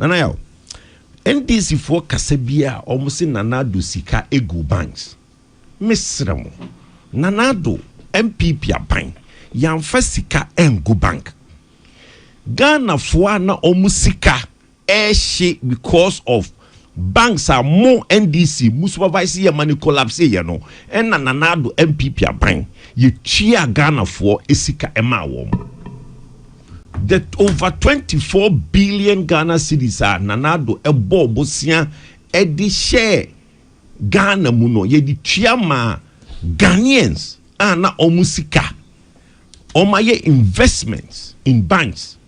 Nana yaw. NDC for Kasabia almost in Nanado Sika Egu banks. Miss Ramo. Nanado MPP bank. Yamfa Sika Engu bank. Ghana for na omusika she because of banks are more NDC supervise your money collapse you know and Nanado MPP bank you cheer Ghana for esika ema wom. That over 24 billion Ghana cedis are Nanado ebo bosia edi share Ghana muno ye di chiama Ghanaians na omusika omaye investments in banks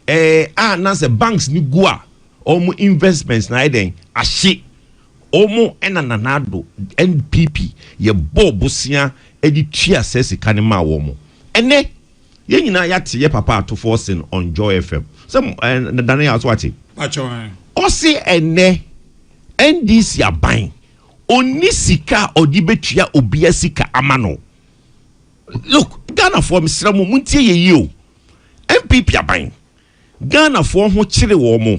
na se banks ni gua omu investments na eden ahye omu Nanado NPP ye bo bosia edi tua sesi kanema womo ene ye nyina yate ye papa to forcing on Joy FM some Daniel Aswati o se ene NDC aban oni sika odi betua obia sika amano. Look, Ghana for Mr. Muntie ye o MPP aban Ghana for ho chire wo mo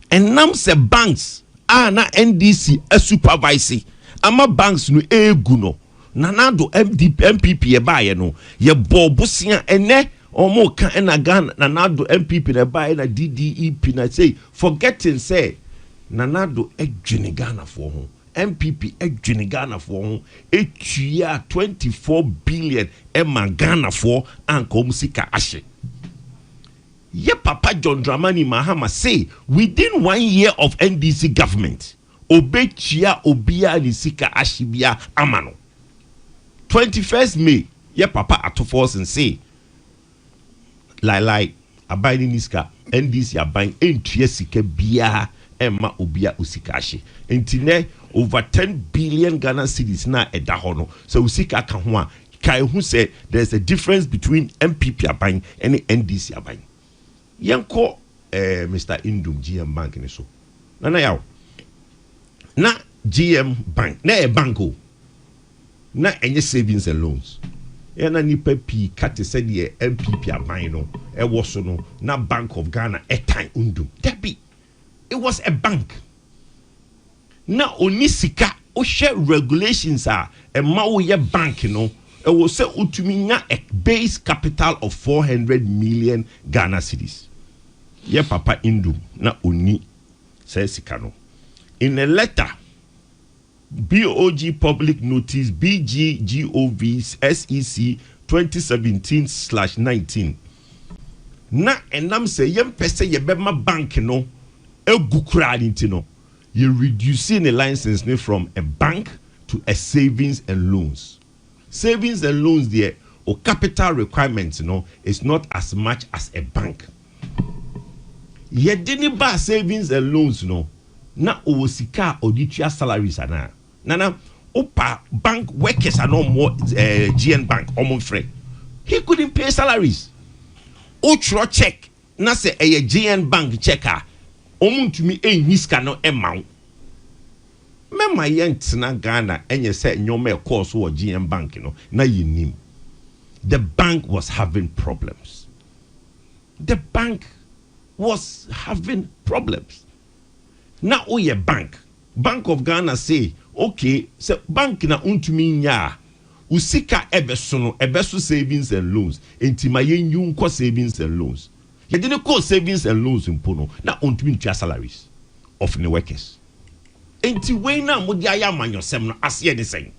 enam se banks na NDC a supervise ama banks no egu no Nanado MPP ye baye no ye bobosia ene omo ka na Ghana Nanado MPP na baye na DDEP na say forgetting say Nanado edwene Ghana for ho MPP edwene Ghana for ho etua 24 billion ema Ghana for anko musika ashe. Ye Papa John Dramani Mahama say within 1 year of NDC government obechia obia ni sika ashibia amano. 21st May, ye Papa Atofos and say, like, abiding niska, NDC abiding, entry sika bia, emma ubia usikashi. Intine, over 10 billion Ghana cedis na edahono. So usika kanwa, kai who said there's a difference between MPP abiding and NDC abiding. Yanko, Mr. Indum, GM Bank in so. Nana yaw. Na GM Bank, na e banko. Na enye savings and loans. Na nipa pi kate said ye MPP aban no e woso no na Bank of Ghana time undum. Debi. It was a bank. Na onisika o share regulations are e ma wo ye bank no e wo se utumi nya a base capital of 400 million Ghana cedis. Ye Papa Indum na oni say sika no. In a letter BOG Public Notice BGGOV SEC 2017/19. Na enam se yem pese ye bema bank no egukura nti no you reducing the license from a bank to a savings and loans. Savings and loans there or capital requirements is not as much as a bank. Ye didn't buy savings and loans na owosika oditua salaries ana. Nana, opa bank workers are no more GN Bank or free. He couldn't pay salaries. Ochro check na se a GN Bank checker. Omun to me a niska no amount. Mema yent na Ghana and you said no mere course or GN Bank, na you knew. The bank was having problems. The bank was having problems. Now oye Bank of Ghana say okay, so bank na untumi nya usika ebeso savings and loans enti mayenyu nko savings and loans. You didn't call savings and loans impono na untumi ntua salaries of the workers. Enti we na modi aya manyosem no ase de sen.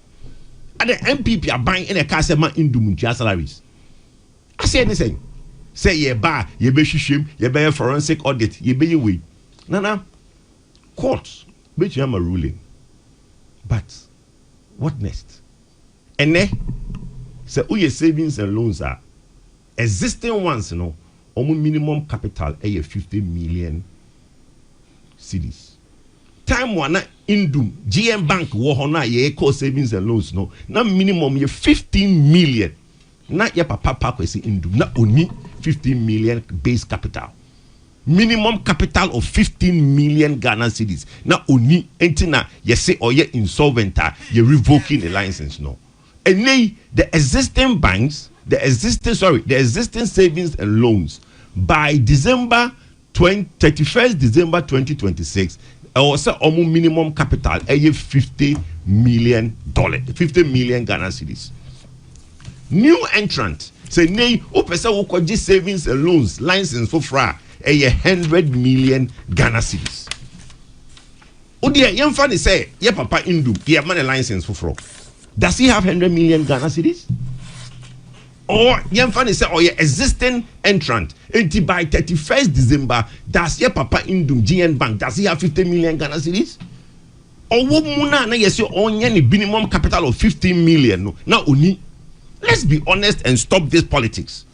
Ade MPP aban in a case ma indum ntua salaries. Ase de sen. Say ye ba ye be hwehwem ye be forensic audit ye be we. Nana court which am a ruling. But what next? And so your savings and loans are existing ones, minimum capital 50 million cedis. Time one indum GM Bank wohona ye call savings and loans na minimum ye 15 million. Na ye papa kwesi indum na only 15 million base capital. Minimum capital of 15 million Ghana cedis. Now only entina you say or you insolvent, you're revoking the license And the existing banks, the existing savings and loans by December 31st December 2026 also minimum capital $50 million, 50 million Ghana cedis. New entrant say nay opesa wokoji savings and loans license for fra 100 million Ghana cedis. Odia yemfa ni say ye papa Indu ye man license for fraud. Does he have 100 million Ghana cedis? Or yemfa ni say or ye existing entrant until by 31st December does ye papa Indum GN Bank does he have 50 million Ghana cedis? Or wo muna na yesi onye ni minimum capital of 15 million no na oni. Let's be honest and stop this politics.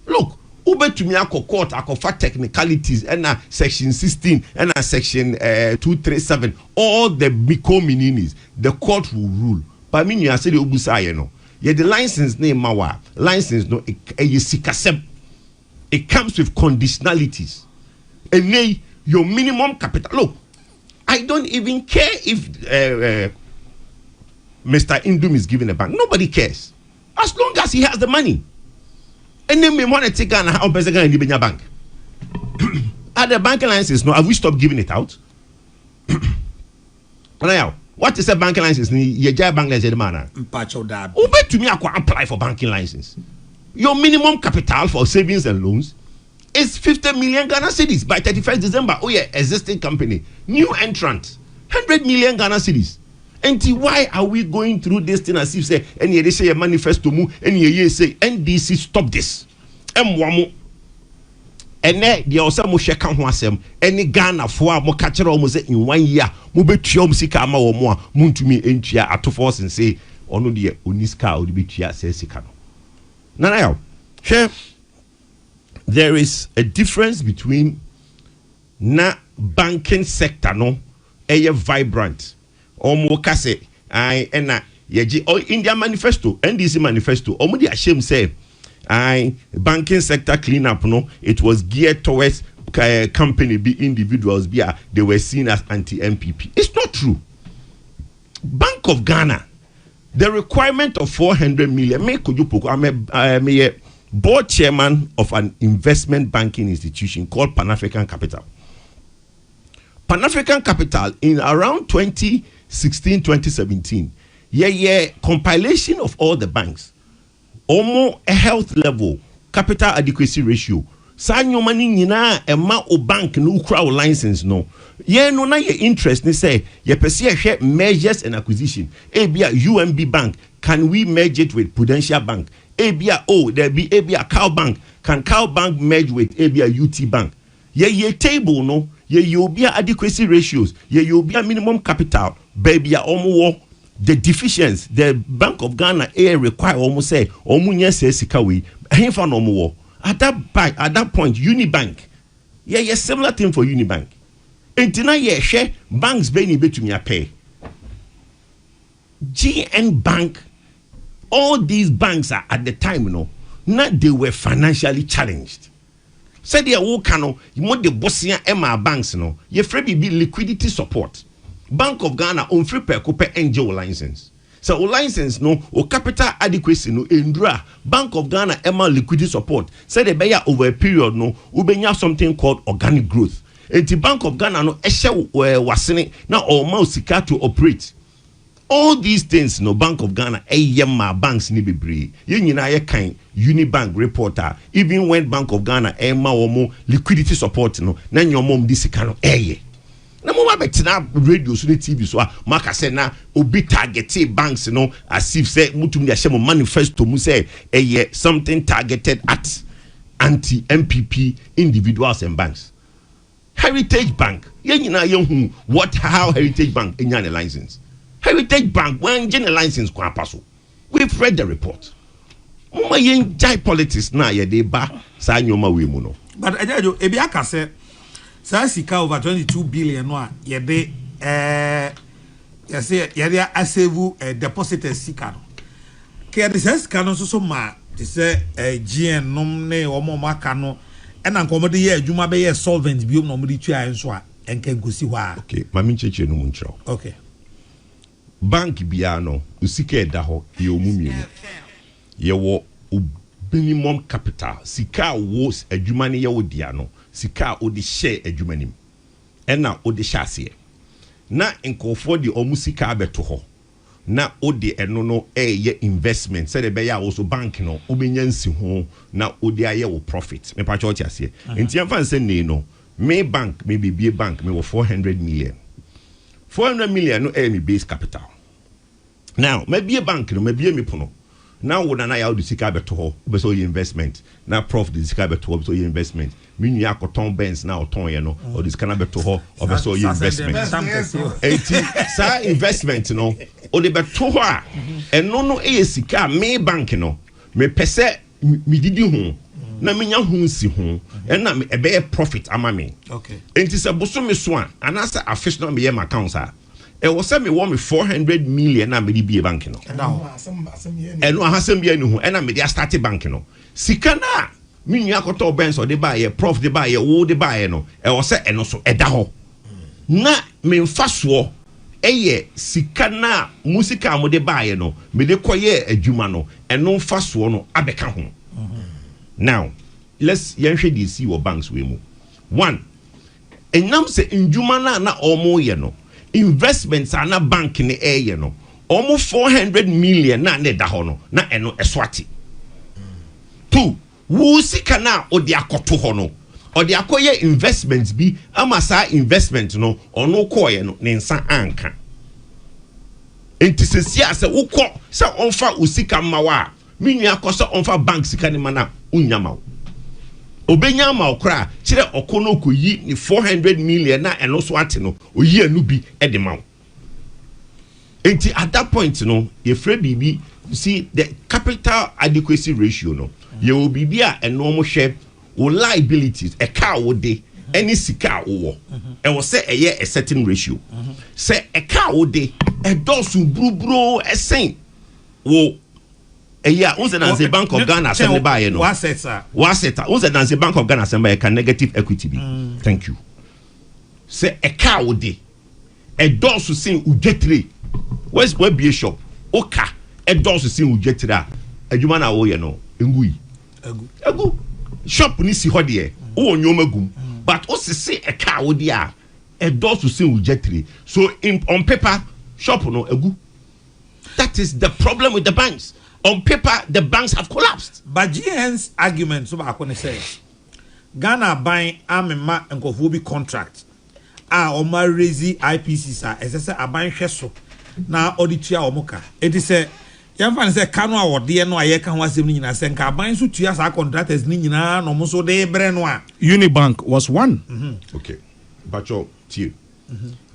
Look, ube to me court akofa technicalities and section 16 and section 237 all the miko mininis the court will rule. But I mean you say the obusa no. Yeah, the license name mawa license no it comes with conditionalities. And your minimum capital. Look, I don't even care if Mr. Indum is giving a bank. Nobody cares. As long as he has the money. And then we want to take Ghana how better in the bank. Are the bank licenses no? Have we stopped giving it out? Now, what is a banking license? You get bank license, man. Who bet to me I can apply for banking license? Your minimum capital for savings and loans is 50 million Ghana cedis by 31st December. Oh yeah, existing company, new entrant, 100 million Ghana cedis. And why are we going through this thing as if say any they say a manifesto mu any say NDC stop this? M1 and the also mo share kan ho asem any Ghana for mo ka kire o mo say in 1 year mo betua mo sika ama wo mo a mo ntumi entua atofo and say ono de oniska o de betua say sika no. Now here there is a difference between na banking sector no vibrant. Omo kase I ena yeji India manifesto NDC manifesto omo di ashem say I banking sector cleanup no it was geared towards company be individuals be they were seen as anti-MPP. It's not true. Bank of Ghana the requirement of 400 million me could you Poku I'm a board chairman of an investment banking institution called Pan-African Capital. Pan-African Capital in around 2016-2017 compilation of all the banks almost a health level capital adequacy ratio sanyo mani nyina ema o bank no kura o license no no na ye interest ni say ye pese hwe mergers and acquisition ebia UMB bank can we merge it with Prudential bank ebia there be ebia Cow bank can Cow bank merge with ebia UT bank ye table no ye obia adequacy ratios ye obia minimum capital baby omo the deficiency the Bank of Ghana require almost say omunye say sika we henfa no mo at that point Unibank similar thing for Unibank entina ye hwe banks be ni betumi pay GN Bank all these banks are at the time not they were financially challenged. Said they wo kano you want the bossia Emma banks no ye free be liquidity support. Bank of Ghana on free per NGO license. So license no o capital adequacy no endura Bank of Ghana Emma liquidity support. Said they bear over a period no ubenya something called organic growth. And the Bank of Ghana no eshe wasene na o ma sika to operate. All these things no Bank of Ghana ma banks ni bebre. Ye nyina ye kan Unibank reporter even when Bank of Ghana ma omo liquidity support no na nyomom di sika no na mo betina radio so TV so maka say na obi targeted banks as if say mutum dia share manifesto mu say something targeted at anti-MPP individuals and banks. Heritage Bank ye nyina ye hu how Heritage Bank enya a license. Heritage Bank when gen license kwa paso. We've read the report. Mama yen jai politics na ye dey ba sa nyoma we mu no. But ejajo ebi aka say sika over 22 billion no ye de you say ye dey save deposit sika no. Ke the sika no so ma they say GN nom ne omo maka no e na nkomo de ye adwuma be ye solvent biom no mo de tua enso a enka gosi hwa. Okay, mami cheche no munchro. Okay. Bank bia no usika eda ho ye omumie no. Ye wo minimum capital sika wo adwuma ne ye wo dia no sika odi share adwumanim ena odi hyase na nkofo di omusika abeto ho na odi eno no ye investment say de be ya also bank no obenya nsi ho na odi aye wo profit me pa cho tiase enti amfa nse ne no me bank me bibie bank me wo 400 million no me base capital now me bie bank no me bie me pono now would na ya do sika beto ho be so investment na prof the sika beto ho so investment me nua akoton Benz na oton ye no or the sika na beto ho or be so investment enti sa investment no o de beto ho a eno no e sika me bank no me pese me didi ho na me nya ho nsi ho na me be profit ama me okay enti se boso me so a anasa affish no me ye my account a e wo se me wo me 400 million na me di bie bank no eno ahasem bia ni ho na me di start bank no sika na me nua akoto Benz o de ba ye prof de ba ye wo de ba ye no e wo se eno so eda ho na me mfaso eye sika na musika mo de ba ye no me de koye adwuma no eno mfaso no abeka ho now let's yenhwe di see wo banks we mu one enam se ndwuma na omo ye no investments are na bank ni eye no almost 400 million na ne da ho no na eno eswati two wo sika na odi akoto ho no odi akoye investments bi amasa investment no ono koye no ne nsa anka enti sesia se wukọ se onfa usika mawa minua akoso onfa bank sika ni mana unyama obenya ma okra kire okono koyi ni 400 million na eno so ate no oyi anu bi edema enti at that point no ye free bibi see the capital adequacy ratio no ye obibi a eno mo hwe o liabilities e ka wo de any sika wo e wo say eye a certain ratio say e ka wo de e dosu brubro esen wo unse na Bank of Ghana assembly buy no what set unse na Bank of Ghana assembly can negative equity be thank you say e ka wo de e dosu sin ujetre where's where be shop oka e dosu sin ujetre a adwuma na wo ye no ngui egu shop ni si ho de wo nyoma gum but o se e ka wo de a e dosu sin ujetre so on paper shop no egu that is the problem with the banks. On paper, the banks have collapsed. But GN's argument, so I can say, Ghana buying Amema and Kofobi contract. Oma raise IPC as I say, a buying sheso. Now, Auditia Omoka. It is a young fan say, Kanwa or DNO, ayeka was in a senka buying so 2 years our contract as Nina, no so de Brenois. Unibank was one. Okay. But your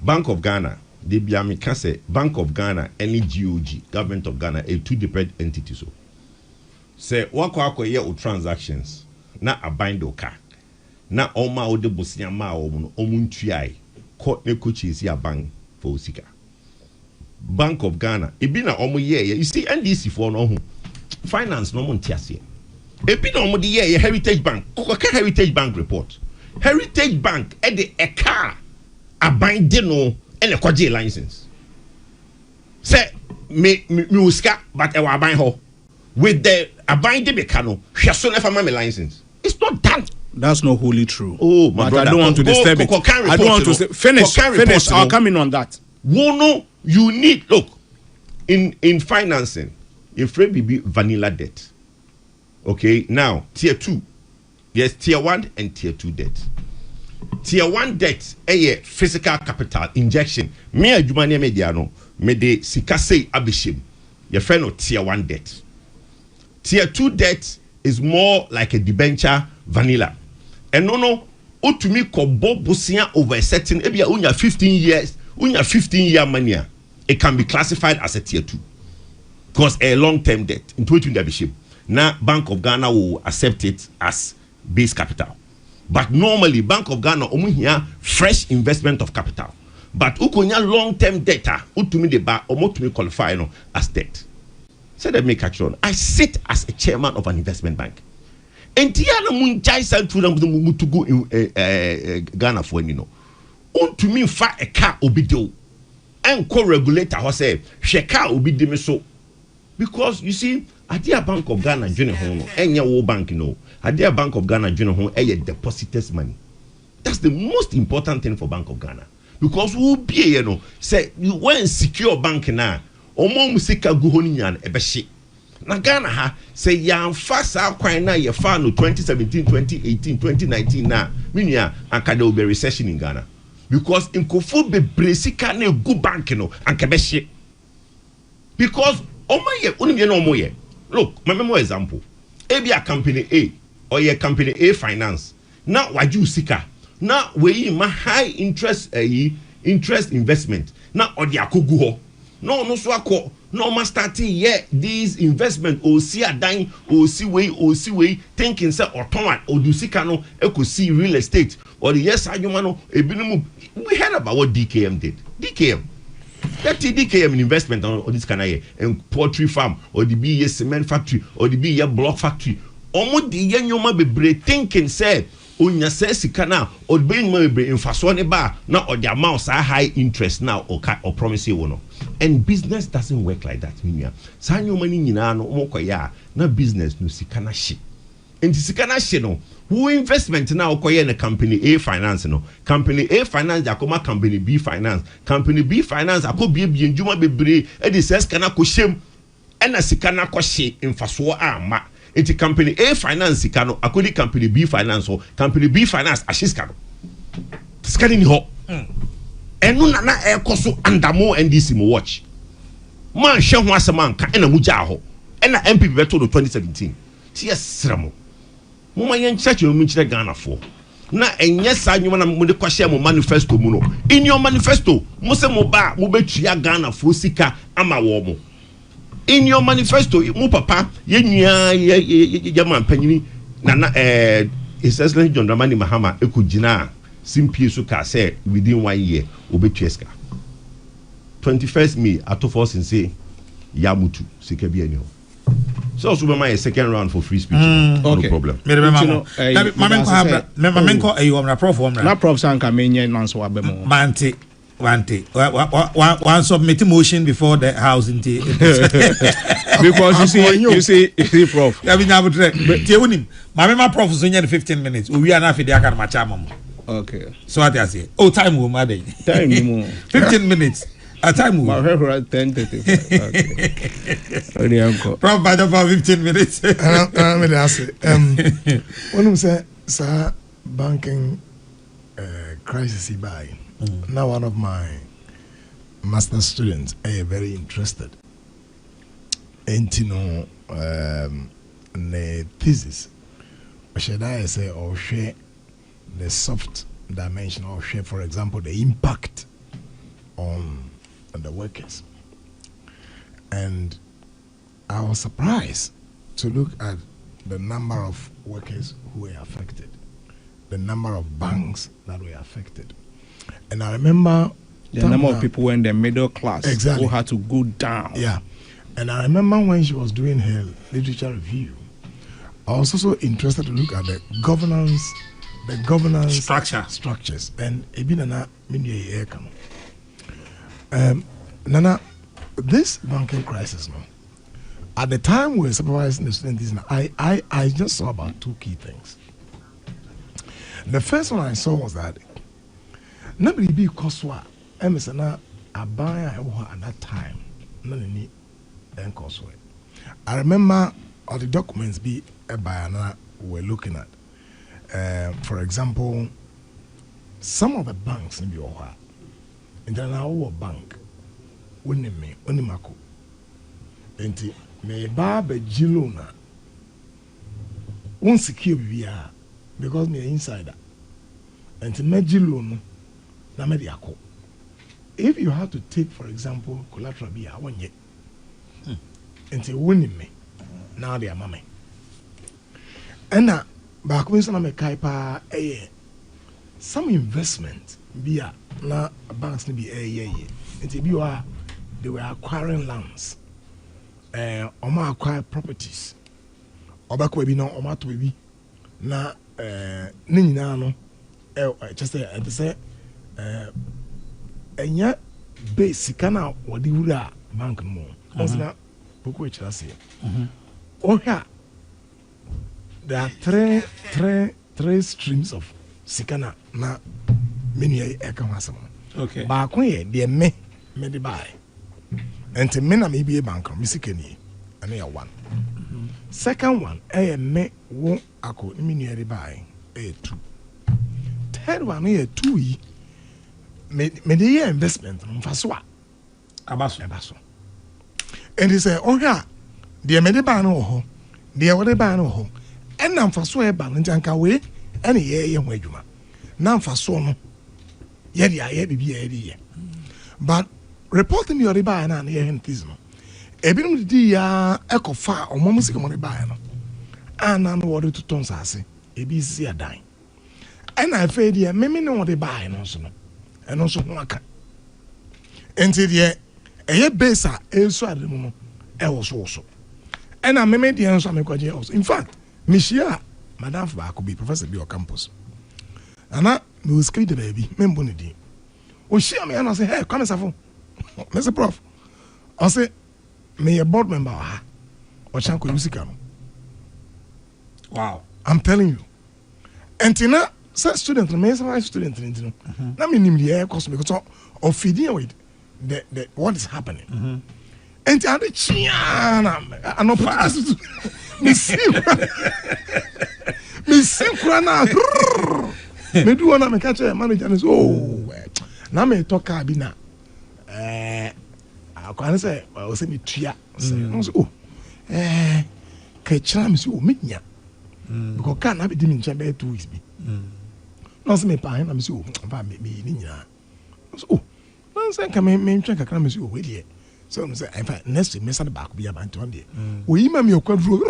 Bank of Ghana. The Biami Kase, Bank of Ghana, any GOG, Government of Ghana, a two different entities. So, say, wako ye o transactions, na a bind oka, na oma o de Bosnia ma omuntuai, court ne coaches ya bank for Osika. Bank of Ghana, it be na omo ye, you see, NDC for no finance no montiasi. It be na omo the ye, Heritage Bank, Heritage Bank report. Heritage Bank, the car, a bind no. And a kwaje license. Say me uska but I will buy her with the abide the cano. She has never my license. It's not done. That's not wholly true. Oh, my brother. I don't want to disturb it. I don't want to say, finish. I'll come in on that. No, you need look in financing. If we be vanilla debt, okay. Now tier 2, yes, tier 1 and tier 2 debt. Tier 1 debt a physical capital injection. Me adwumane media no me de sikase abishim. Your friend no tier 1 debt. Tier 2 debt is more like a debenture vanilla. And no utumi ko bobusia over a certain ebia unya 15 years, unya 15-year money. It can be classified as a tier 2. Because a long-term debt in 2020 abishim. Now Bank of Ghana will accept it as base capital. But normally, Bank of Ghana here fresh investment of capital. But ukonya long-term data, utumi de ba omotumi qualify no as debt. So that make action. I sit as a chairman of an investment bank. And tiana munjai santu na mutugu in Ghana for you know. Untumi fa a car obido. And co-regulator who say sheka obidime so. Because you see, at the Bank of Ghana junior home, any world bank no. At the Bank of Ghana junior home, a depositors money. That's the most important thing for Bank of Ghana. Because who be, you know, say you when secure bank na omo musika guhoni nyan ebeshi. Na Ghana ha say yan fast kwan na ye fa no 2017, 2018, 2019 na minia anka there will be a recession in Ghana. Because in kofu be bresika na go bank no anka beshi. Because omo ye onimye no omo ye. Look, my memo example. Ebi a company A or ye company A finance. Now waju sika. Now we ma high interest interest investment. Now or the akogu ho. No so akọ. No ma starting yeah these investment or see a dine or see way thinking say or ton or do sika no e could see real estate or the yes no we heard about what DKM did. DKM. That DKM investment on this kind of year and poultry farm or the be cement factory or the be block factory. Omo di yenyoma bebre thinking say onya say sika na or being bebre infasone ba na or the amounts are high interest now or promise you no. And business doesn't work like that. Sa nyoma ni nyina no mo koya na business no sika na hye. Enti sika na hye no who investment now koye na company A finance no. Company A finance akoma company B finance. Company B finance akobie njuma bebre e de ses kana ko hyem e na sika na ko hye infasone ama. Enti company A finance sika no akodi company B finance or company B finance ashiska no. Sika ni ho. Enu na ekoso andamo NDC mo watch. Man hwe ho asema nka ena mu gya ho. Ena MPP beto no 2017. Ti yesramo. Mo ma yen church mu nkyere Ghana fo. Na enye sa nwuma na mo de kwahye mo manifesto mu no. In your manifesto, mo se mo ba mo betua Ghana fo sika ama wo mo. In your manifesto, mo papa ye nua ye man panyini na His Excellency John Dramani Mahama ekugina simply so ka say within 1 year obetueska 21st May atofos and say yamutu sika bi ani ho so also be my second round for free speech no problem me remember mamenko ayi omra prof na prof sanka menye nanso abemo mante one submit motion before the house in because you see prof ya bi nyabutre tie wonim mamema prof so nya 15 minutes o wi ana afide aka na macha amamo. Okay. So what I say? Oh, time will matter. Time more. 15 minutes. A time will. My favorite 10:35. Okay. Uncle. Probably about 15 minutes. I'm going to ask you. When you say, sir, banking crisis by now one of my master students are very interested in the thesis. Should I say or share the soft dimension or share, for example, the impact on the workers. And I was surprised to look at the number of workers who were affected, the number of banks that were affected. And I remember the number of people in the middle class exactly, who had to go down. Yeah. And I remember when she was doing her literature review, I was also interested to look at the governance structures and ebinana minye ekano. Nana, this banking crisis no. At the time we were supervising the students, I just saw about two key things. The first one I saw was that nobody be koswa emesana abaya at that time. Nani koswa. I remember all the documents be bayana we're looking at. For example, some of the banks in Bioha, in the bank, Unimako, and me Baba Giluna, won't secure via because me insider, and to Megilun, Namediako. If you have to take, for example, collateral via 1 year, and to winning me, now they are mommy. And now, back when some kaipa some investment be na banks be until they were acquiring lands acquire properties obako be no omato be na ni nyina no just say enya basic na wodi wura bank no na Poku say oh yeah. There are three streams of sikana na menu e ka wasam okay ba ko ye de me de buy enti me na me bi bank no misikani ene ya one second one me wo ako menu e de buy two third one e two yi me de ye investment no mfaso abaso and he say ohwa de me de buy no ho de wo de buy no ho enna mfaso e ba no ntanka we ene ye ho adwuma na mfaso no ye de aye bibia ye de ye but reporting your buy na ye hentis no ebinum di ya ekofa omom sika mo buy no ana no wo de tuton sase ebi si adan ena afa de me no wo de buy no so no eno so ho aka enti de eye besa enso ade mu no e wo so ena me de enso amekwaje also in fact mishia madam ba ko bi professor bi o campus ana me was create the baby membo ne di o shia me ana say hey come Nsafoah Mr. Prof I say me a board member ha o chanko usika no wow I'm telling you entina say student me say student no na me nim the course because of feeding with the what is happening enti ade chia na an opportunity me see na me do na me catch manager and say oh na me talk abi na akwan say o say me tua say no say oh ka chira me say o menya because can na be di me nche be 2 weeks bi no say me pa na me say oh pa me ni nyina so oh no say ka me nche kakra me say oh we dey so me say in fact next week me say back bi about one day o yi ma me Kwadwo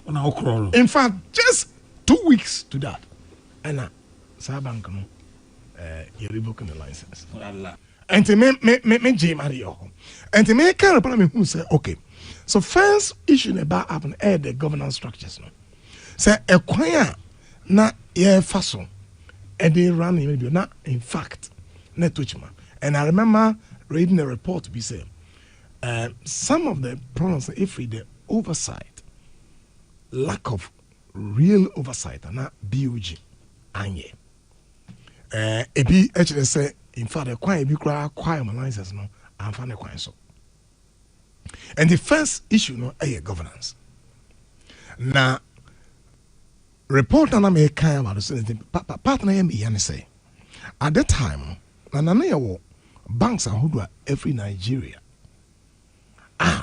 na okro in fact just 2 weeks to that and bank no you revoke the license and me Mario and me can me who say okay so first issue about happen the governance structures no say a kwanya na ye faso and they run maybe not in fact net touchma and I remember reading a report to be say some of the problems if we the oversight lack of real oversight and not BOG anye ebi actually say in fact the kwanya bi kra kwaya license no am fa ne kwan so and the first issue no governance na report na me kan about the partner am yan say at that time na ye banks ahodo every Nigeria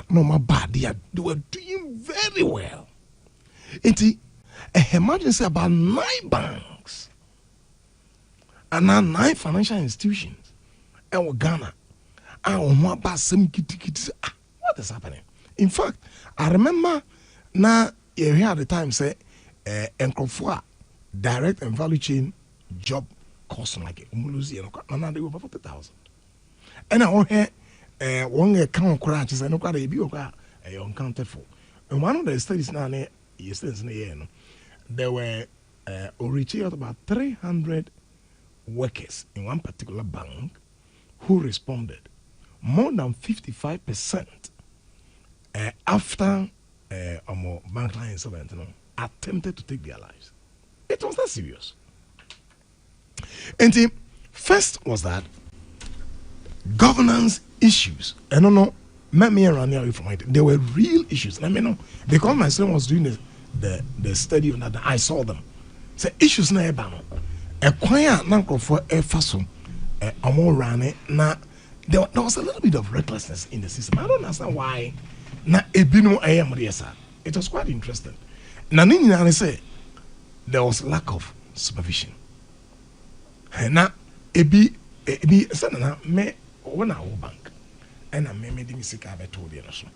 no my bad they were doing very well it emergency about 9 banks and now 9 financial institutions and Ghana what is happening in fact I remember now you hear at the time say Nsafoah direct and value chain job cost like umuluzi and they over 40,000 and I hear one account crashes and no quite a bill uncounted for and one of the studies now there were originally about 300 workers in one particular bank who responded more than 55% after bank line insolvent attempted to take their lives. It was that serious. And the first was that governance issues. I don't know, met me around here from it. There were real issues. I mean, because my son was doing the study on that, I saw them. So issues na ebano. A choir nanko for a faso, a more running. Now there was a little bit of recklessness in the system. I don't understand why. Na ebino ayam riesa. It was quite interesting. Na nini na say there was lack of supervision. Na ebi sana me when I bank and I made me sick I told you so.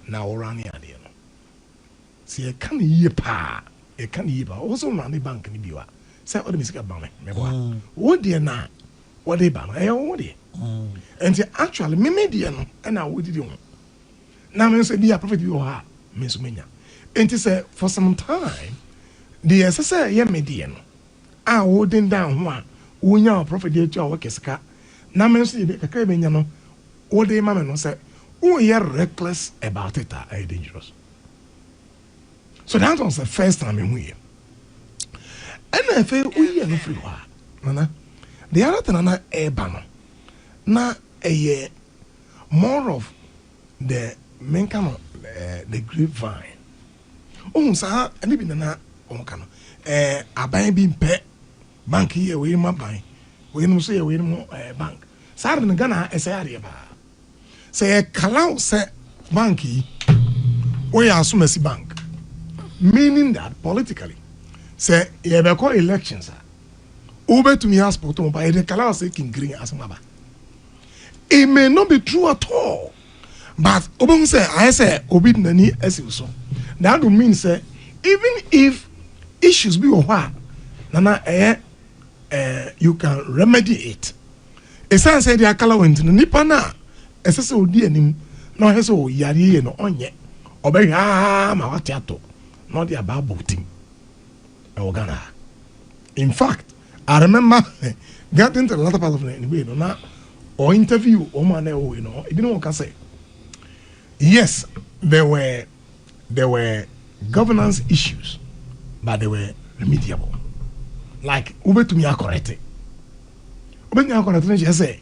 Now run here no. See I can't hear pa. I can't hear pa. Also run the bank ni biwa. Say what the music about me. What dear na? What they ban? I what dear. And actually me media no and I would do. Now me say be a prophet you ha me so menya. And say for some time the SSA ye media no. I wouldn't down one. Unya prophet dey to work sika. Na me say be kakra be nya no. What they mama no say we are reckless about it are dangerous. So that was the first time we here. And I feel we are free. Nana, the other thing na ebano na a more of the main kind of the grapevine. Oh, sir, and even na on kind a bank being pet bank here we my bank. We no say we no bank. Sir, in Ghana, as I area ba. Say a kalau say banky. We are Sumesi Bank, meaning that politically, say you have called elections. Over to me as potom by the color saying green as maba. It may not be true at all, but Obama say I say Obi Nani as you saw. That would mean say even if issues be what, Nana you can remedy it. A son said the color went to the Nipana, as I saw dear him, no has all yari no on yet. Obey ma watiato not the about team Ghana. In fact, I remember getting to the latter part of the anyway, no, or interview man, you know, you know what I say. Yes, there were governance issues, but they were remediable. Like Ube to me are correct. Ube to me are correct, I say,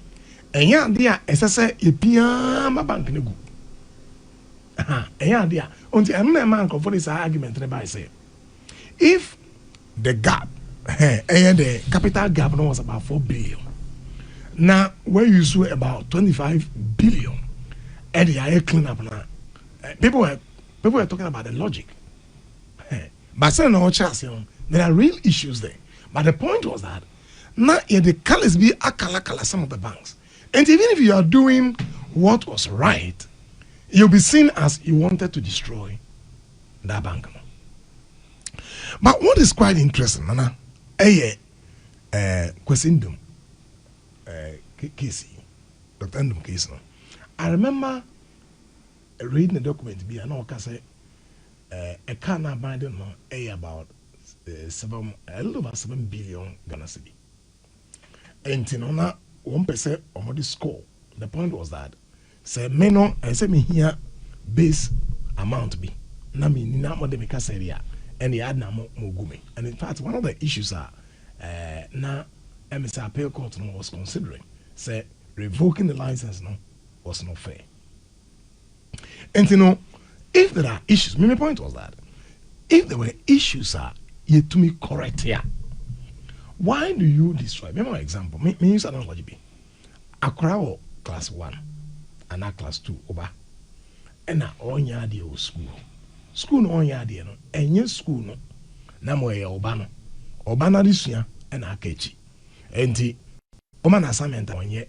and yeah, dear, as I say, a piano bank in a good. Yeah, until I'm not man for this argument. I say, if the gap, the capital gap was about 4 billion, now where you saw about 25 billion, and the air clean up now, people were talking about the logic. But saying no chance, there are real issues there. But the point was that now the colors be akala some of the banks, and even if you are doing what was right, you'll be seen as you wanted to destroy that bank. But what is quite interesting, Nana, Kwesindum case, Dr. Ndum case. I remember reading a document, I know, a car now binding about a little over 7 billion Ghana cedi. And you know, 1% on the score. The point was that say me no say me here base amount be na me ni na mo de me ka area and the add na mo gumi. And in fact one of the issues are na MSA appeal court no was considering say revoking the license no was not fair. And you know, if there are issues, my point was that if there were issues yet to me correct here, why do you destroy? Remember my example, me use analogy be Accra class 1 and na class 2 over and na onya de o school no onya de no enye school no na mo ye oba na disua and na akachi enti o ma na assignment onye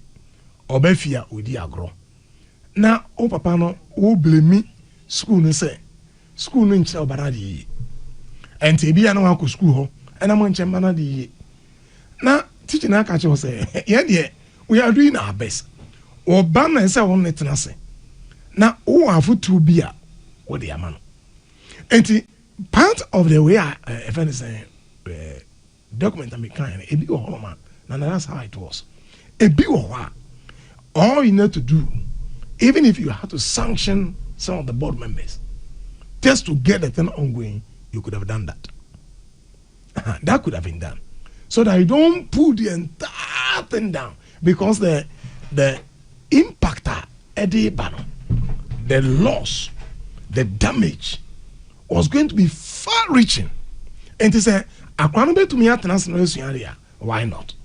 oba fia odi agro na o papa no o blame school no say school no nchira oba na de enti bia na wa ko school ho and na mo nchemba na de na teacher na akachi o say ye de we are doing our best. Obama is a one netnase. Now, who are for 2 beer? What the man? And part of the way if anything, document I'm kind, a big old man, and that's how it was. A big one. All you need to do, even if you have to sanction some of the board members, just to get the thing ongoing, you could have done that. That could have been done. So that you don't put the entire thing down. Because the impactor Eddie Bannon, the loss, the damage was going to be far reaching. And he said, to me at area, why not?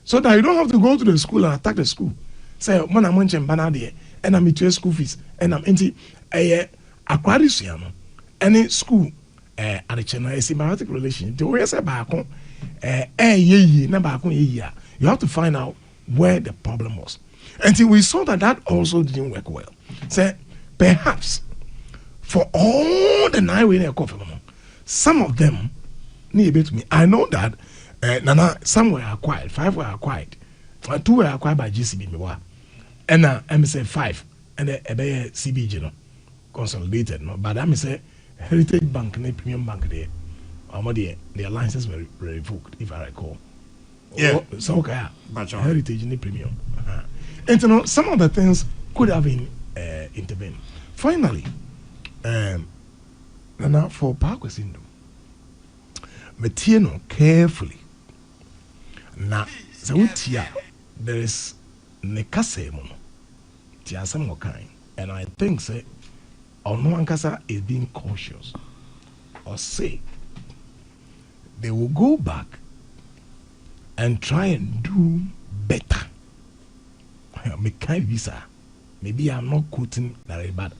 So that you don't have to go to the school and attack the school. Say, when I'm mentioning Banadi, and I'm into school fees, and I'm into Aquarius, any school at the channel, a symbiotic relation. The way I say, you have to find out where the problem was. Until we saw that also didn't work well. Say, perhaps for all the 9 way some of them need to me. I know that Nana, some were acquired, 5 were acquired, 2 were acquired by GCB, and I'm say 5 and a CBG no consolidated no. But I'm say Heritage Bank and Premium Bank there, their licenses were revoked, if I recall. Yeah, so okay, Heritage in the Premium. And you know, some of the things could have been intervened. Finally, Nana for Poku Sindhu, Metieno carefully. Now, there is Nekasemo. Tia some kind. And I think say Onoankasa is being cautious. Or say they will go back and try and do better. Visa. Maybe I'm not quoting that, but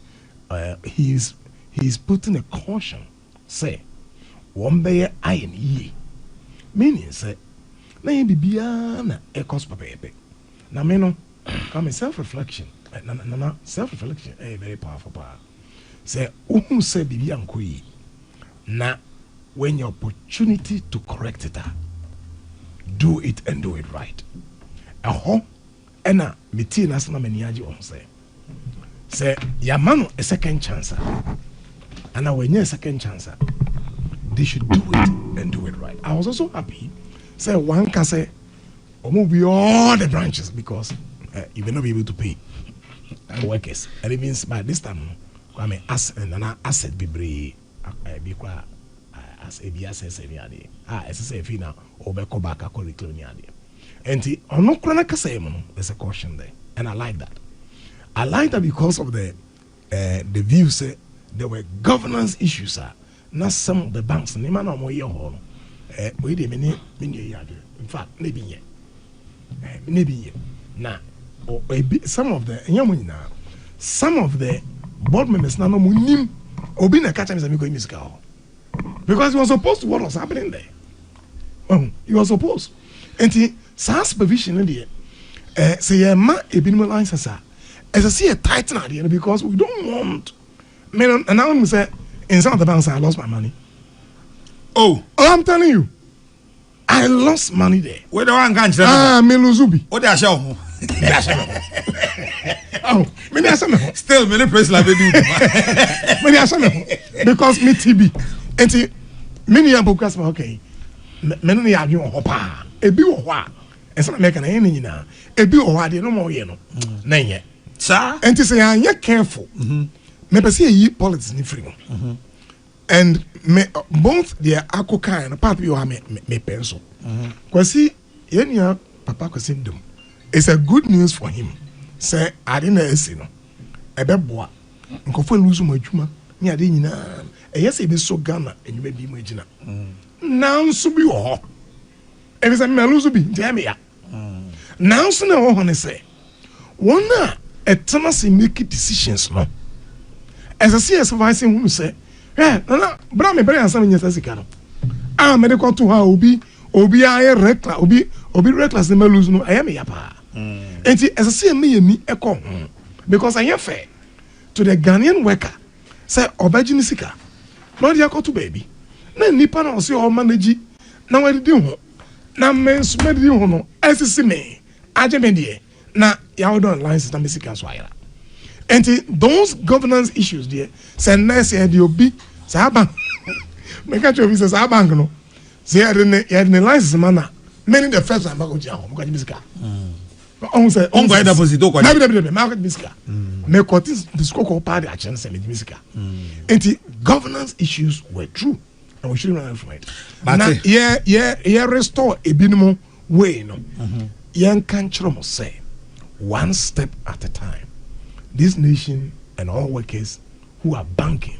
he's putting a caution. Say, one bear iron ye. Meaning, say, na bibiana e cost papepe. Na meno, come self-reflection. Self-reflection is very powerful power. Say, say bibian kui. Na when your opportunity to correct it, do it and do it right. Ena miti nasana meniaji on say yamano a second chance. And when you a second chance, they should do it and do it right. I was also happy. Say one can say, move all the branches because you will not be able to pay workers. And it means by this time, I mean, asset be brave. Be quiet as a BSS SSF now or back or back a curriculum. And on no chronic there's a caution there. And I like that. I like that because of the view say there were governance issues, not some of the banks. In fact, maybe now some of the board members now no Obina catch him because he was supposed to what was happening there. He was supposed. And he sans supervision in there. Say ma a minimum license as I see a tighten idea because we don't want men and now say in some of the banks I lost my money. Oh, I'm telling you. I lost money there. Where the one can't Meluzubi. What they show? Oh, still many press like they do. Because me TB. And many are because okay. Many are you hopa. A bit of what? And some American any now. A bit of what? No more, you know. Nay, yet. Sir, and to say, I'm yet careful. Maybe see ye politics in freedom. And both the Akoka and a part of your me pencil. Because see, your papa could send them. It's a good news for him. Say, I didn't say no. A beboa. Uncle for lose my juma. Near the Nina. Yes, it is so Ghana and you may be my Gina. Now, so be all. If it's a Meluzubi, tell me. Now, so no one say. One a tenancy make decisions, no. As I see as advising who say, no, but I'm a very handsome yes, as a cano. Ah, medical to her, Obi, I reckless, Obi reckless, the Meluz, no, I am a yapa. And as I see me a con, because I am fair to the Ghanaian worker, say, Obajinisika, not Yako to baby. No, Nippon or see all manage. Now I do. Now, men's medium, as is me, Ajamendie. Now, you don't license the Mexican Swire. And those governance issues, dear, send nice and you'll be Saban. Make a choice as Abango. They had the license manner. Many the first time I go to Miska. On say, on by the Posito, Market Miska. Make what is the Scoko party at Chance and Miska. And governance issues were true. And we shouldn't run from it. But now, restore a minimum way, no. Young country must say, one step at a time. This nation and all workers who are banking,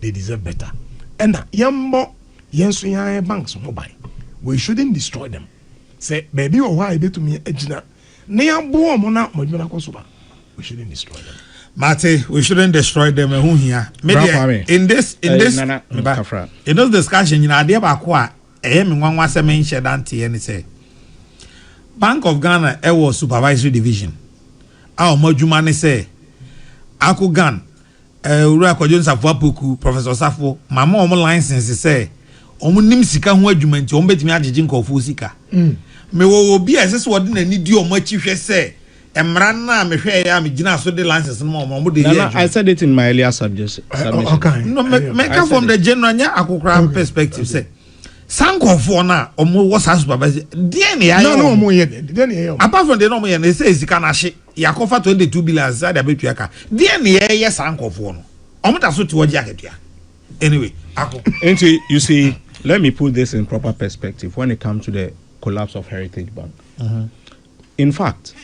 they deserve better. And yambo yensuya banks mobile. We shouldn't destroy them. Say, baby, or why to me ejina. Near mona mojuna kosuba. We shouldn't destroy them. Mate, we shouldn't destroy them. In this, in those discussions, in idea about what one was a mention anti and say Bank of Ghana was supervisory division. Our Mojumani say Aku Gunn, Nsafoah Poku, Professor Nsafoah, Mama Omo license say Omo nim sika ho adwumanti Omo betimi agege nkofo sika. Me wo obi asese wode na nidi Omo achihwe say emra na me hwe ya me gina so the license no Omo de here. I said it in my earlier submission. Okay. No, make from the general akokra perspective say Sankofo na Omo was supervisor. DNA no Omo here. Apart from the no here, they say sika na hye. Yakofa 22 billion za da betuaka. DNA yes Sankofo no. Omo ta so to waji aketua. Anyway, you see, let me put this in proper perspective when it comes to the collapse of Heritage Bank. In fact,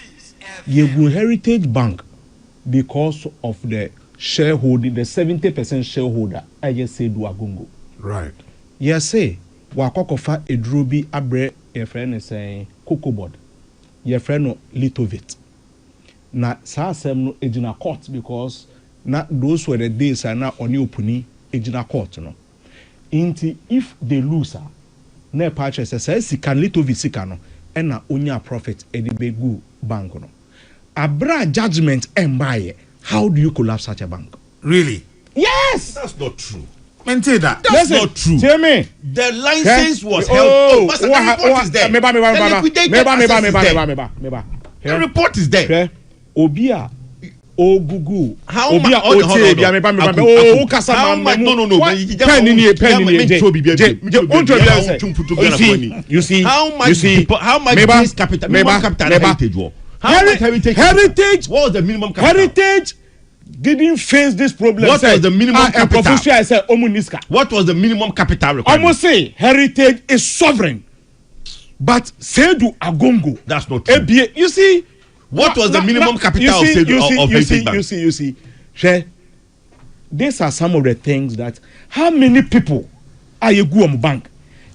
you Heritage Bank because of the shareholding, the 70% shareholder, I just say do Agungo. Right. Yes, say, Wakokofa Edrubi Abre, your friend is saying, Cocoa Board, your friend no Litovit. Na Sasem no Ejina court because na those were the days are now on your puni Ejina court, no. Inti if they lose, na purchase says he can Litovit Sikano, and na onya profit edibegu bank no. Abra judgment and buy. How do you collapse such a bank? Really? Yes, that's not true. Maintain that. That's not true. Tell me. The license was held. Oh, the report is there. The report is there. Obia. Oh, Gugu. How much? You see how much capital heritage war? Heritage. What was the minimum capital? Heritage didn't face this problem. What was the minimum capital? I said, what was the minimum capital requirement? Almost say Heritage is sovereign, but Sedu Agongo. That's not true. You see, what was the minimum capital of Heritage Bank? You see. These are some of the things that how many people are you go on bank?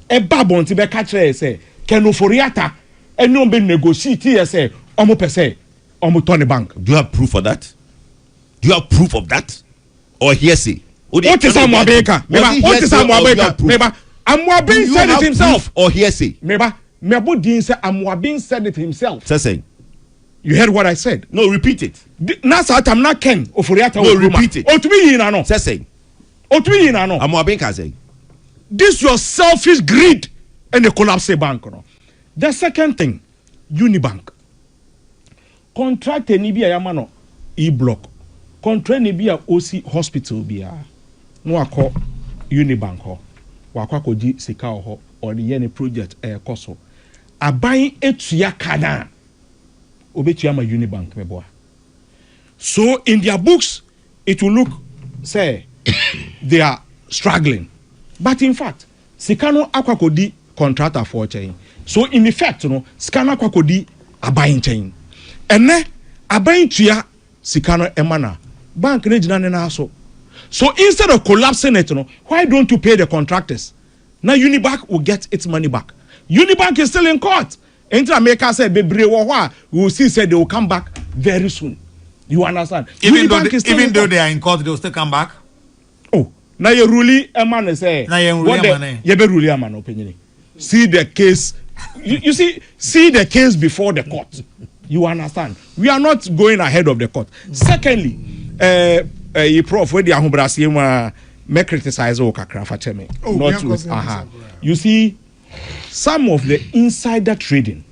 A babon to be catcher say, Kenoforiata, and no be negotiate say, Omo per se, Omo Tony Bank. Do you have proof of that? Do you have proof of that? Or hearsay? What is Amwabeka? What is Amwabeka? Amwabin said it himself. Or hearsay? Mebudin said Amwabin said it himself. Saying. You heard what I said? No, repeat it. Nasa I'm not Ken Oforiata. No, repeat it. Otubi Yinano. Saying. Otubi Yinano. Amwabeka saying. This your selfish greed and the collapse bank. The second thing, Unibank. Contract Nibia Yamano E-block. Contract Nibia OC Hospital Bia. No ako Unibank ho. Wakako di sika ho or the yeni project koso. Abayin etuya kana. Obetuyama Unibank meboa. So in their books, it will look, say, they are struggling. But in fact, Sikano Akwakodi contractor for chain. So in effect, Sikano Akwakodi abayin chain. And then abayin tuya Sikano Emana. Bank Nejina so. So instead of collapsing it, why don't you pay the contractors? Now Unibank will get its money back. Unibank is still in court. Enter America said, we will see said they will come back very soon. You understand? Even though they are in court, they will still come back. Oh, now you really a man say. Now you really a man opinion. See the case. You see the case before the court. You understand? We are not going ahead of the court. Secondly, prof, where the Ahubrasi may criticize Okakra for cheme. Not with You see. Some of the insider trading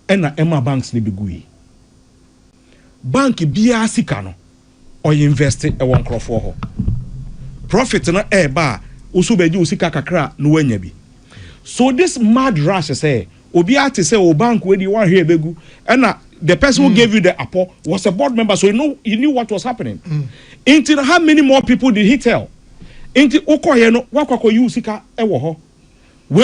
and Emma banks ni bigui. Bank biya sikano or invest a one crop for her. Profit na bar usu beji usika kakra no wenyebi. So this mad rush say obiati say o bank where you want here begu and the person who gave you the apple was a board member, so he knew what was happening. Until how many more people did he tell? Until okoyeno wakwako yu usika ewo ho. The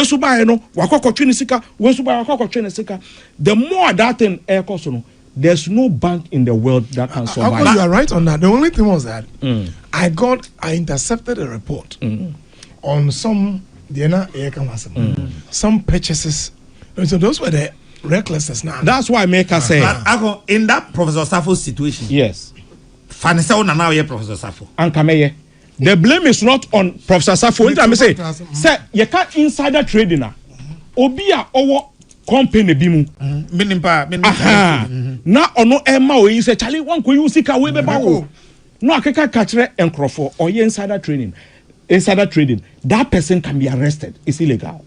more that thing air cost, there's no bank in the world that can survive. You are right on that. The only thing was that I intercepted a report on some purchases. So those were the recklessness now. That's why Maker say in that Professor Nsafoah situation. Yes. Fanisa now here Professor Nsafoah. Ankameye. The blame is not on Professor Nsafoah. Say you can't insider trading na. Obia owo company bimu. Na ono ema o yi say Charlie wan ko use ka we be ba wo. No akeka kachre enkrofo or insider trading. Insider trading. That person can be arrested. It's illegal.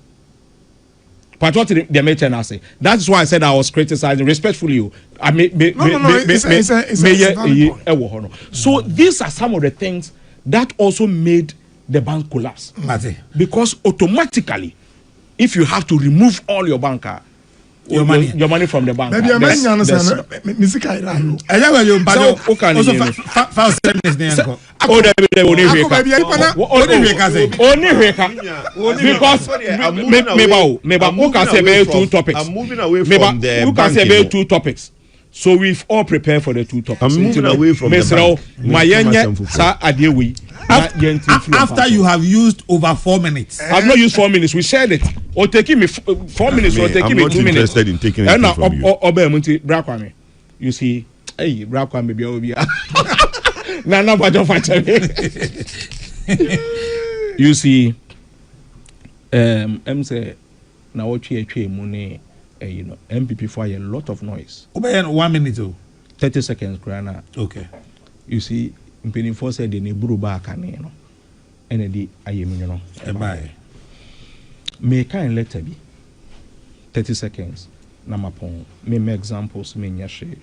But what the mention I say. That's why I said I was criticizing respectfully. So these are some of the things that also made the bank collapse. Because automatically, if you have to remove all your banker, your money. Your money from the bank. Maybe a man understand. Misika ira. Eja we you So, who can also you? 5 minutes na yanko. Oh, they only Ako baby Hweka. ayi pana. Only Hweka say. Only Hweka. Because maybe who can say about 2 topics. I'm moving away from Maybe the who can say banking. about 2 topics. So we've all prepared for the 2 topics. I'm moving away from the bank. Mayenye sa adewe. After you have used over 4 minutes. I've not used 4 minutes. We shared it. Or taking me 4 minutes. Or taking me 2 minutes. I'm not interested in taking it from you. Brakwame. You see, hey, Brakwame be obi. Na bajo fache. You see, say na otwe mu ne you know, MPP for a lot of noise. Obey 1 minute. 30 seconds, Grana. Okay. You see, Mpeni said the Neburu back and you know, and the Ayem, you know, may kind letter be 30 seconds. Namapon, me examples, me nyashe.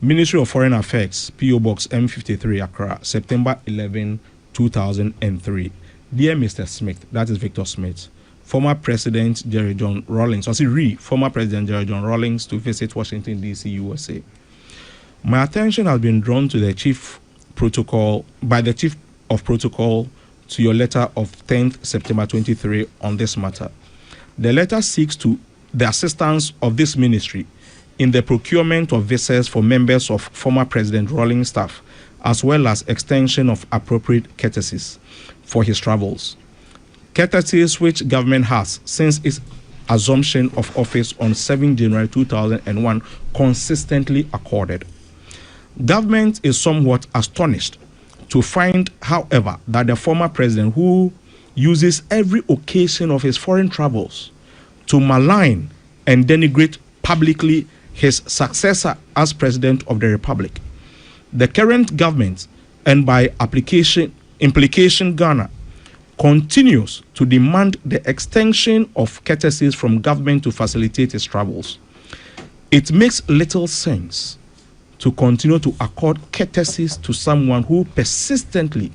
Ministry of Foreign Affairs, PO Box M53 Accra, September 11, 2003. Dear Mr. Smith, that is Victor Smith, former President Jerry John Rawlings, former President Jerry John Rawlings to visit Washington, D.C., USA. My attention has been drawn to the Chief of Protocol to your letter of 10th September 23 on this matter. The letter seeks to the assistance of this ministry in the procurement of visas for members of former President Rawlings staff, as well as extension of appropriate courtesies for his travels. Courtesies which government has since its assumption of office on 7 January 2001 consistently accorded. Government is somewhat astonished to find, however, that the former president, who uses every occasion of his foreign travels to malign and denigrate publicly his successor as president of the republic, the current government, and by implication Ghana, continues to demand the extension of courtesies from government to facilitate his travels. It makes little sense to continue to accord courtesies to someone who persistently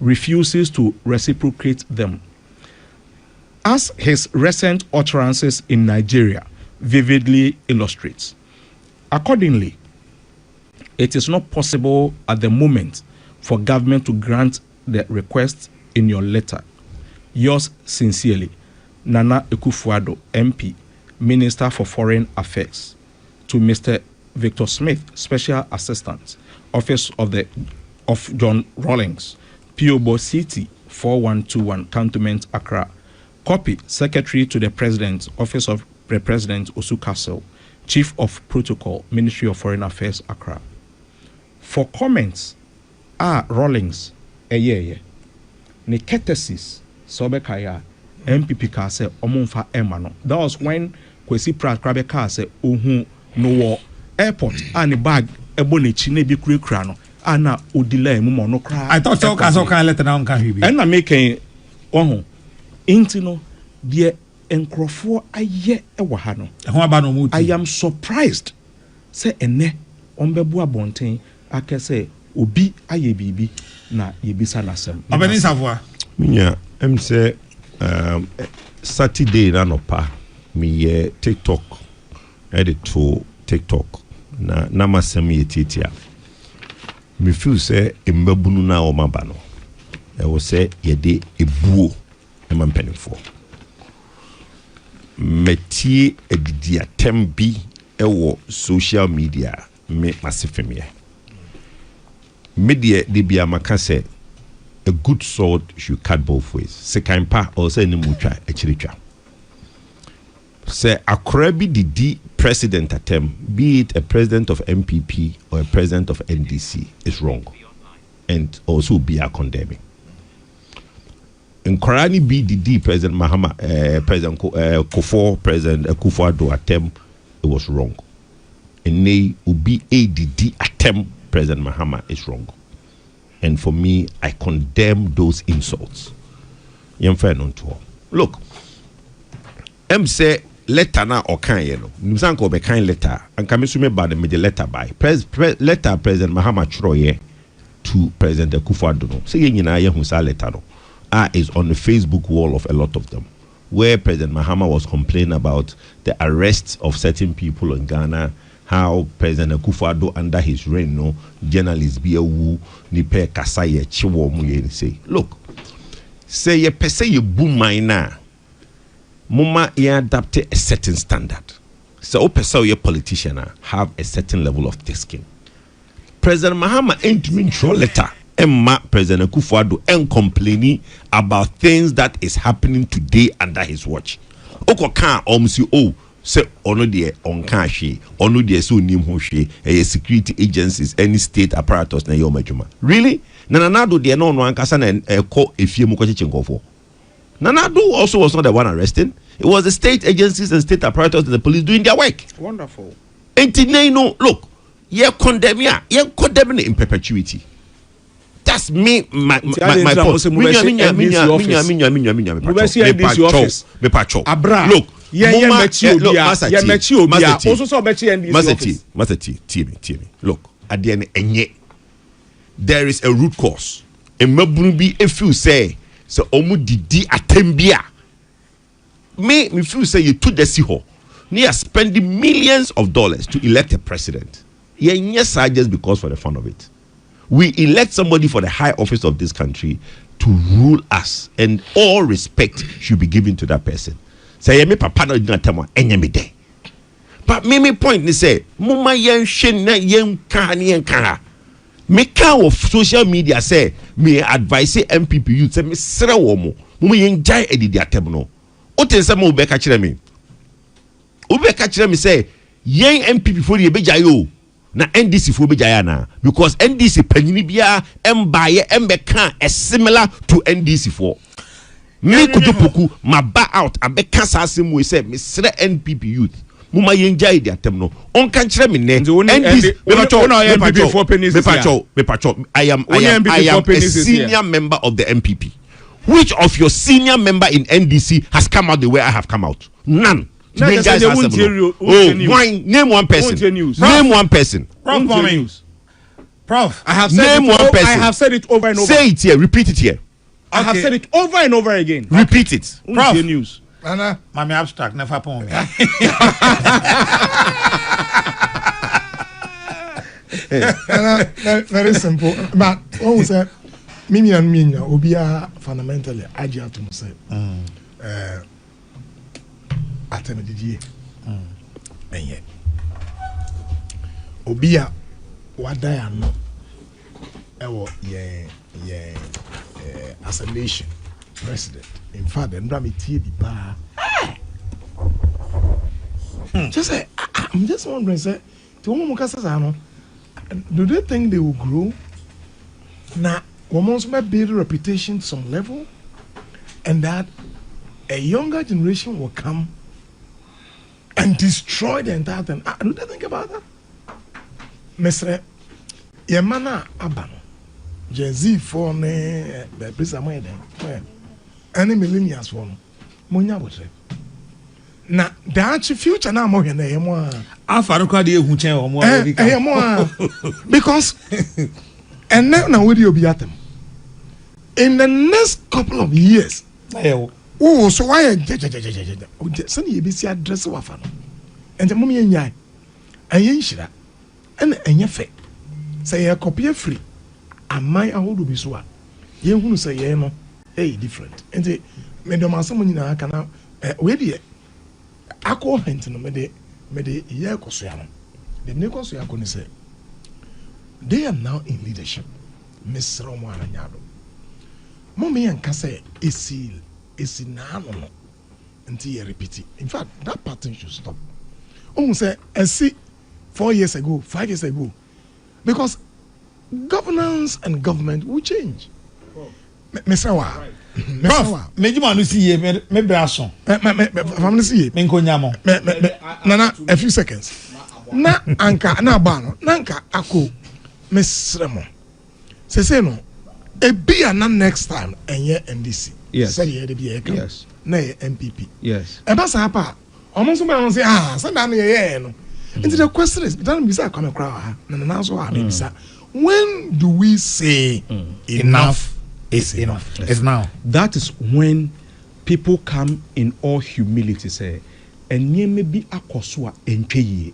refuses to reciprocate them. As his recent utterances in Nigeria vividly illustrates. Accordingly, it is not possible at the moment for government to grant the request in your letter. Yours sincerely, Nana Ekufuado, MP, Minister for Foreign Affairs, to Mr. Victor Smith, Special Assistant, Office of John Rawlings, P.O. Box CT 4121, Cantonment, Accra. Copy, Secretary to the President, Office of the President, Osu Castle, Chief of Protocol, Ministry of Foreign Affairs, Accra. For comments, Rawlings, ne courtesies, Sobekaya, MPP ka se omonfa emano. That was when Kwesi Prakrabe ka se ohu no airport and bag ebonichi ne bi kura no ana odila emu mo no kra. I thought so can let na nka hibi. And na making ohu inti no de enkrofo aye ewa ha no. Ho aba no muti. I am surprised say ene ombebu abonten akese obi aye bibi na yebisa nasem. Obeni Nsafoah. Minya say Saturday na no pa me TikTok edit to TikTok na masem ye titia me feel say embabunu na o maba no e wo say ye de ebuo e mampanifo metie edidi atem bi e wo social media me masefemie media de bia maka say a good sword should cut both ways. Second part or say ni mucha echiricha. Say akora bi didi president attempt, be it a president of MPP or a president of NDC, is wrong, and also be a condemning. In Korani be didi President Mahama, President Kofo, President Kwadwo attempt, it was wrong. And nay ubi a didi attempt President Mahama is wrong. And for me, I condemn those insults. Look, say letter na or kind you know. Nimsanko be kind letter. And kamisume ba the letter by letter President Mahama Chroye to President Kwadwo. Say yina ye hunsa letter no. Is on the Facebook wall of a lot of them. where President Mahama was complaining about the arrest of certain people in Ghana, how President Kwadwo under his reign, no journalists be a woo nipe kasaye chiwo mu say, look, say ye pese ye boom mine mama ye adapt a certain standard. So pese ye politician have a certain level of thick skin. President Mahama ain't mean throw letter. Emma President Kwadwo and complaining about things that is happening today under his watch. Oko kan omsi o say ono de on kan hwe ono de so nim ho hwe security agencies any state apparatus na yo majuma. Really? Nanado de no ankasa na ekọ efie mu kwache nkofo. Nanado also was not the one arresting. It was the state agencies and state apparatus and the police doing their work. Wonderful. No, look, you condemn in perpetuity. That's me, my point. Look, at the end, there is a root cause. And if you say, so omu didi atembia. Me feel say you took the siho. Near spending millions of dollars to elect a president. Yes, just because for the fun of it. We elect somebody for the high office of this country to rule us, and all respect should be given to that person. Say me papa no dina temo enyame de. But me point ni say muma yen hwe na yen kan yen kan. Me kan of social media say me advise MPP youth say me sere wo mo. Muma yen jai edidi atem no. O ten say mo be ka kire me. O be ka kire me say yen MPP for ye be jai o. Na NDC for be jayana because NDC panyini bia embaye embeka a similar to NDC for me kujo Poku ma ba out abeka sasem we say me sre NPP youth muma yenjai dia tem no on kan kire me ne NDC me pacho I am a senior member of the MPP. Which of your senior member in NDC has come out the way I have come out? None. Name one person. Name one person. Prof, I have said name one person. I have said it over and over. Say it here. Repeat it here. I have said it over and over again. Repeat it. Prof. News. Anna, Mami abstract never pon me. Very simple. But what was that? Mimi and Minya Obia fundamentally I have to say. Atemedie enye obia wadaya no ewo ye as a nation president in fact the ndra metie bi pa just say I'm just wondering say to woman kasa no do they think they will grow na women's may build a reputation to some level and that a younger generation will come and destroy the entire thing. Do they think about that? Mr. Yemana Abano, Jay-Z for the prison, any millennials for Munya would say. Now, the actual future now more than a more. I found a more because and now would you be at them in the next couple of years? Oh, so why send you be address wafano and the mummy and yai and yenshira and your fake say a copy free and my old be so you who say yeah no hey different and the medoma someone in a canal where the alcohol hint no mede yeah kosuano the nekosu yakoni say they are now in leadership Miss Romana Nyado mommy and kase is seal. Is in no until you repeat it. In fact, that pattern should stop. Say, I see 4 years ago, 5 years ago, because governance and government will change. Mesawa, Mesawa, see me brasso. Family see me Nana, a few seconds. Na anka na bano, nanka ako mesremo. Say no, a be next time and yeah NDC. Yes. Yes. Nay MPP. Yes. And that's apa. Almost someone say no. Into the question is, don't be so come across. When do we say enough is enough? It's now. That is when people come in all humility say enye bi akoso a entwe yie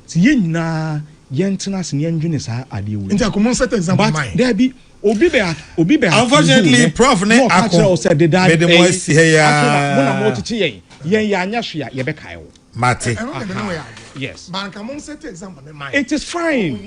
ti ye nyina yentena se ne ndwene saa ade wu nti akomo set example but mine there be obi be unfortunately prof ne akọ be the more see ya mona mo tete yen ya anya hwe a ye be kai wo mate yes but akomo set example mine it is fine